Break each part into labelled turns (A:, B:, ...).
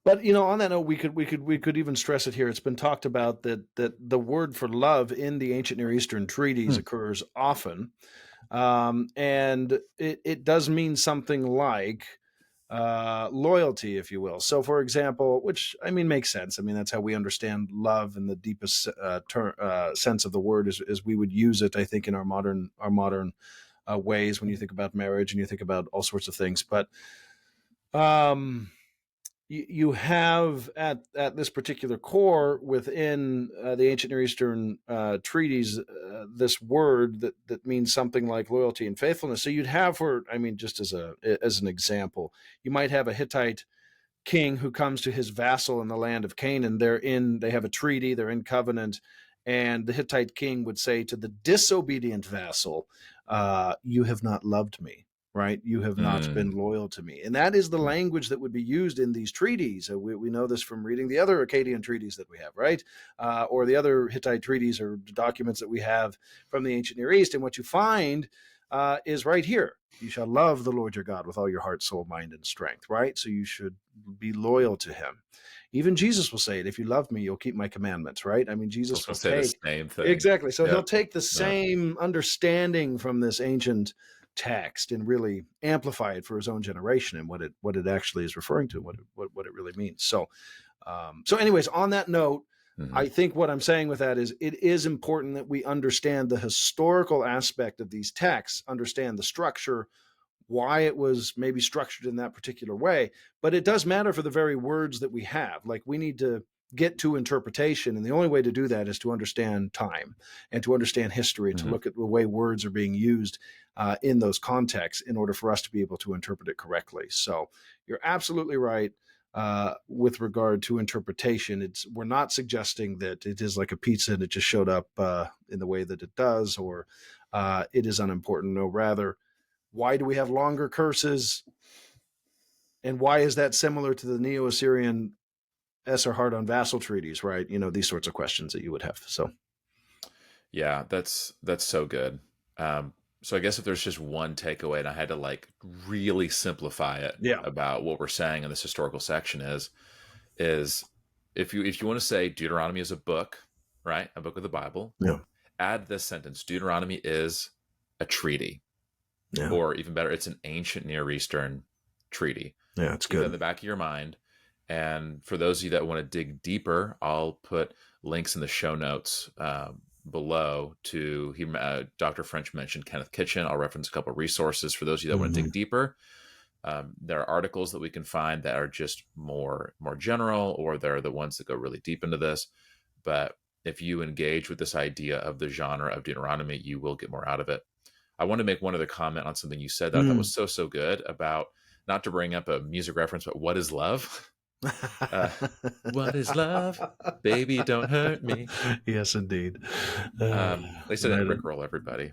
A: But on that note, we could even stress it here. It's been talked about that the word for love in the ancient Near Eastern treaties occurs often, and it does mean something like loyalty, if you will. So, for example, which makes sense. That's how we understand love in the deepest sense of the word, as we would use it. I think in our modern ways, when you think about marriage and you think about all sorts of things, but you have at this particular core within the ancient Near Eastern treaties this word that means something like loyalty and faithfulness. So you'd have, just as an example, you might have a Hittite king who comes to his vassal in the land of Canaan. They have a treaty, they're in covenant, and the Hittite king would say to the disobedient vassal, "You have not loved me." Right? You have not been loyal to me. And that is the language that would be used in these treaties. We know this from reading the other Akkadian treaties that we have, right? Or the other Hittite treaties or documents that we have from the ancient Near East. And what you find is right here. You shall love the Lord your God with all your heart, soul, mind, and strength, right? So you should be loyal to him. Even Jesus will say it. If you love me, you'll keep my commandments, right? Jesus will
B: say the same thing.
A: Exactly. So he'll take the same understanding from this ancient text and really amplify it for his own generation and what it actually is referring to, what it really means. So anyways, on that note, I think what I'm saying with that is it is important that we understand the historical aspect of these texts, understand the structure, why it was maybe structured in that particular way. But it does matter for the very words that we have. Like, we need to get to interpretation, and the only way to do that is to understand time and to understand history and to look at the way words are being used in those contexts in order for us to be able to interpret it correctly. So you're absolutely right with regard to interpretation. We're not suggesting that it is like a pizza and it just showed up in the way that it does, or it is unimportant. No, rather, why do we have longer curses, and why is that similar to the Neo-Assyrian Esser hard on vassal treaties, right? These sorts of questions that you would have. So,
B: yeah, that's so good. So I guess if there's just one takeaway, and I had to really simplify it about what we're saying in this historical section is if you want to say Deuteronomy is a book, right? A book of the Bible.
A: Yeah.
B: Add this sentence: Deuteronomy is a treaty, or even better, it's an ancient Near Eastern treaty.
A: Yeah, it's
B: Keep that
A: good
B: in the back of your mind. And for those of you that want to dig deeper, I'll put links in the show notes below to Dr. French mentioned Kenneth Kitchen. I'll reference a couple of resources for those of you that want to dig deeper. There are articles that we can find that are just more general, or they're the ones that go really deep into this. But if you engage with this idea of the genre of Deuteronomy, you will get more out of it. I want to make one other comment on something you said that I thought was so good about, not to bring up a music reference, but what is love? What is love? Baby, don't hurt me.
A: Yes, indeed.
B: They said that Rickroll, everybody.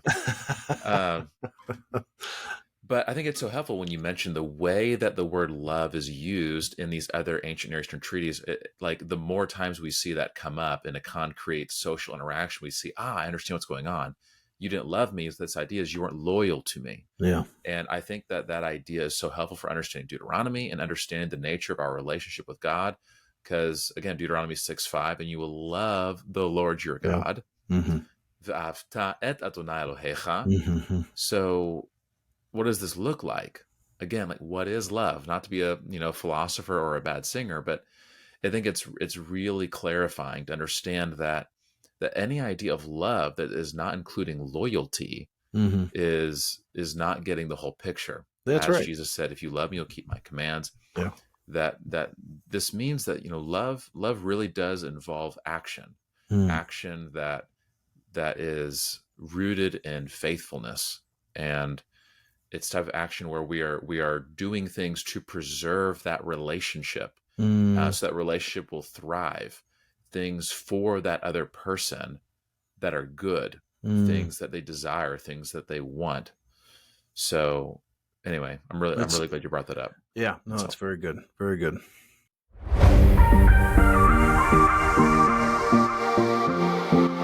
B: But I think it's so helpful when you mention the way that the word love is used in these other ancient Near Eastern treaties. The more times we see that come up in a concrete social interaction, we see, I understand what's going on. You didn't love me. This idea is you weren't loyal to me.
A: Yeah.
B: And I think that idea is so helpful for understanding Deuteronomy and understanding the nature of our relationship with God. Because again, Deuteronomy 6:5, and you will love the Lord your God. So what does this look like? Again, what is love? Not to be a philosopher or a bad singer, but I think it's really clarifying to understand that any idea of love that is not including loyalty is not getting the whole picture.
A: That's
B: As
A: right.
B: Jesus said, if you love me, you'll keep my commands.
A: Yeah.
B: That this means that love really does involve action. Action that is rooted in faithfulness, and it's type of action where we are doing things to preserve that relationship, so that relationship will thrive. Things for that other person that are good, things that they desire, things that they want. So anyway, I'm really glad you brought that up.
A: Yeah, no, it's very good. Very good.